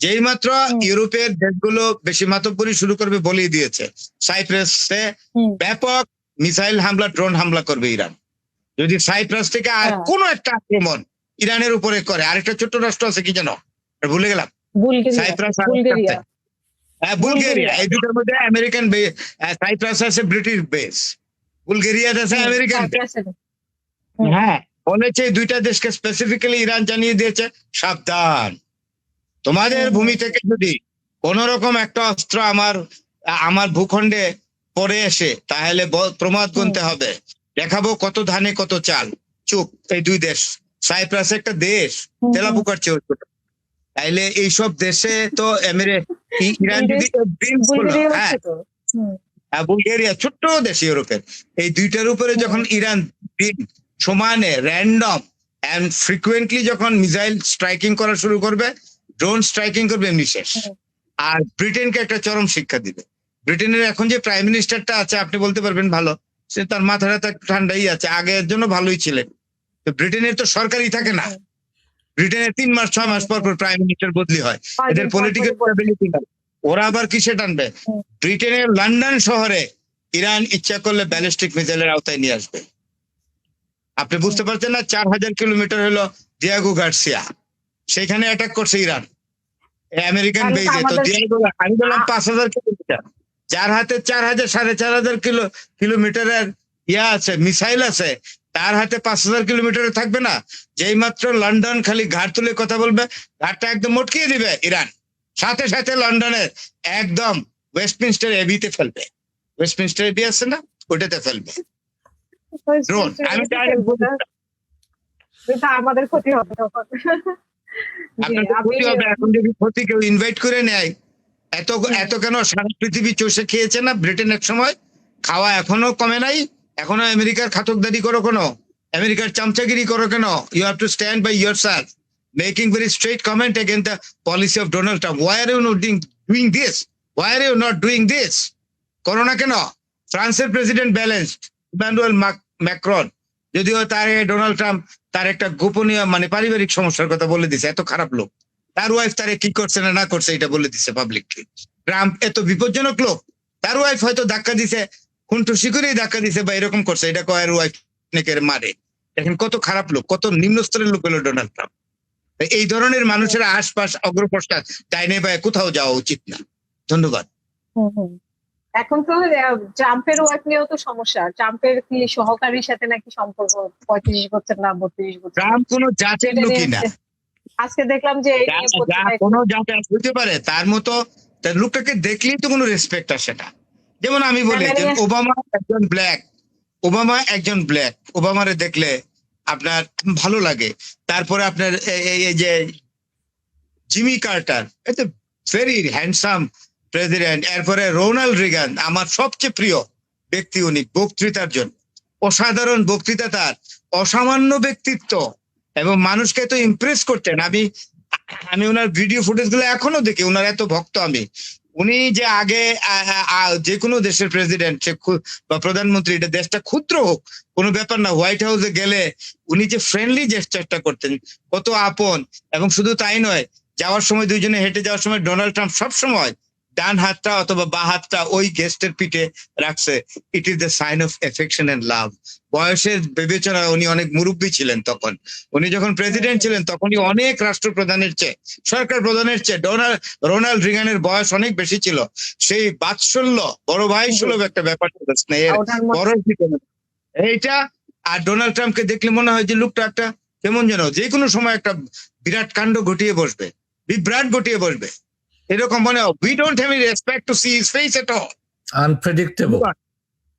যেই মাত্র ইউরোপের দেশগুলো বেশি মাতব্বরি শুরু করবে বলেই দিয়েছে, সাইপ্রাসে ব্যাপক মিসাইল হামলা, ড্রোন হামলা করবে ইরান। যদি সাইপ্রাস থেকে আর কোনো একটা আক্রমণ ইরানের উপরে করে, আরেকটা ছোট্ট রাষ্ট্র আছে কি যেন ভুলে গেলাম, সাইপ্রাস, হ্যাঁ বুলগেরিয়া, এই দুটোর মধ্যে আমেরিকান, সাইপ্রাস আছে ব্রিটিশ বেস, বুলগেরিয়া আছে আমেরিকান। হ্যাঁ বলেছে এই দুইটা দেশকে স্পেসিফিক্যালি ইরান জানিয়ে দিয়েছে, সাবধান, তোমাদের ভূমি থেকে যদি কোন রকম একটা অস্ত্র আমার ভূখণ্ডে পড়ে এসে, তাহলে প্রমাদ গুনতে হবে, দেখাবো কত ধানে কত চাল। চুপ, এই দুই দেশ, সাইপ্রাস একটা দেশ, তেলাপুকার চেয়ে ছোট। তাইলে এইসব দেশে তো ইরান যদি বুলগেরিয়া ছোট্ট দেশ ইউরোপের, এই দুইটার উপরে যখন ইরান সমানে র্যান্ডম এন্ড ফ্রিকুয়েন্টলি যখন মিসাইল স্ট্রাইকিং করা শুরু করবে, ড্রোন স্ট্রাইকিং করবে, এমনি শেষ। আর ব্রিটেনকে একটা চরম শিক্ষা দিবে। ব্রিটেনের এখন যে প্রাইম মিনিস্টারটা আছে, আপনি বলতে পারবেন ভালো, সে তার মাথাটা ঠান্ডাই আছে, আগের জন্য ভালোই ছিলেন। তো ব্রিটেনের তো সরকারই থাকে না, ব্রিটেনের 3 মাস 6 মাস পর পর প্রাইম মিনিস্টার বদলি হয়, এদের পলিটিক্যাল স্টেবিলিটি নাই। ওরা আবার কিসে টানবে? ব্রিটেনের লন্ডন শহরে ইরান ইচ্ছা করলে ব্যালিস্টিক মিসাইলের আওতায় নিয়ে আসবে। আপনি বুঝতে পারছেন না, 4000 কিলোমিটার হলো দিয়াগো গার্সিয়া, সেখানে অ্যাটাক করছে ইরান আমেরিকান বেজে। তো দিয়াগো, আমি বললাম 5000 কিলোমিটার, যার হাতে 4000 4500 কিলোমিটারের আছে, মিসাইল আছে, তার হাতে 5000 কিলোমিটারে থাকবে না? যেই মাত্র লন্ডন খালি ঘাট তুলে কথা বলবে, ঘাটটা একদম মটকিয়ে দিবে ইরান, সাথে সাথে লন্ডনের একদম ওয়েস্টমিনস্টার এবিতে ফেলবে। ওয়েস্টমিনস্টার এবি আছে না, ওটাতে ফেলবে ড্রোন। আমি আমাদের ক্ষতি হবে তখন, ক্ষতি হবে। এখন যদি ক্ষতি কেউ ইনভাইট করে নেয়, এত কেন সারা পৃথিবী চষে খেয়েছে না ব্রিটেন এক সময়, খাওয়া এখনো কমে নাই। এখনো আমেরিকার খাতকদারি করো কেন, আমেরিকার চামচাগিরি করো কেন? You have to stand by yourself, making very straight comment against the policy of Donald Trump. Why are you not doing this? Why are you not doing this? করো না কেন? ফ্রান্সের প্রেসিডেন্ট ব্যালেন্সড, ইমানুয়েল ম্যাক্রন, যদিও তার Donald Trump তার একটা গোপনীয় পারিবারিক সমস্যার কথা বলে দিছে, এত খারাপ লোক, তার ওয়াইফ তারে কি করছে না না করছে এটা বলে দিছে পাবলিকলি। ট্রাম্প এত বিপজ্জনক লোক, তার ওয়াইফ হয়তো ধাক্কা দিছে, খুনটুসি করেই ধাক্কা দিছে বা এরকম করছে, এটা কয়ের ওয়াইফ নাকি মারে। দেখেন কত খারাপ লোক, কত নিম্ন স্তরের লোক হলো ডোনাল্ড ট্রাম্প। এই ধরনের মানুষের আশপাশ অগ্রপশ্চাৎ ডাইনে বায়ে কোথাও যাওয়া উচিত না। ধন্যবাদ। এখন তো ট্রাম্পের ওয়াইফ নিয়েও তো সমস্যা, ট্রাম্পের কি সহকারীর সাথে নাকি সম্পর্ক 35 বছর না 32 বছর। ট্রাম্প কোনো জাতের লোকই না, আজকে দেখলাম যে কোনো জাতের হতে পারে, তার মতো তার লোকটাকে দেখলেই তো কোনো রেসপেক্ট আসে না। যেমন আমি বলি যে ওবামা একজন ব্ল্যাক, ওবামারে দেখলে আপনার ভালো লাগে। তারপরে আপনার এই যে জিমি কার্টার, এটা ভেরি হ্যান্ডসাম প্রেসিডেন্ট। এরপরে রোনাল্ড রিগান, আমার সবচেয়ে প্রিয় ব্যক্তি উনি, বক্তৃতার জন্য অসাধারণ বক্তৃতা, তার অসামান্য ব্যক্তিত্ব এবং মানুষকে এত ইমপ্রেস করতেন। আমি ওনার ভিডিও ফুটেজ গুলো এখনো দেখি, ওনার এত ভক্ত আমি। উনি যে আগে যে কোনো দেশের প্রেসিডেন্ট বা প্রধানমন্ত্রী, এটা দেশটা ক্ষুদ্র হোক কোনো ব্যাপার না, হোয়াইট হাউসে গেলে উনি যে ফ্রেন্ডলি জেস্টারটা করতেন, কত আপন। এবং শুধু তাই নয়, যাওয়ার সময় দুইজনে হেঁটে যাওয়ার সময় ডোনাল্ড ট্রাম্প সবসময় ডান হাতটা অথবা বা হাতটা ওই গেস্টের পিঠে রাখছে। It is the sign of affection and love. বয়সের বিবেচনায় উনি অনেক মুরব্বী ছিলেন তখন। উনি যখন প্রেসিডেন্ট ছিলেন তখনই অনেক রাষ্ট্রপ্রধানের চেয়ে, সরকার প্রধানের চেয়ে রোনাল্ড রিগানের বয়স অনেক বেশি ছিল। সেই বাৎসল্য, বড় ভাই সুলভ একটা ব্যাপার ছিল, স্নেহের বড়। এইটা আর ডোনাল্ড ট্রাম্পকে দেখলে মনে হয় যে লোকটা একটা কেমন যেন যে কোনো সময় একটা বিরাট কাণ্ড ঘটিয়ে বসবে, বিভ্রাট ঘটিয়ে বসবে, এরকম মনে হয়। We don't have any respect to see his face at all. Unpredictable.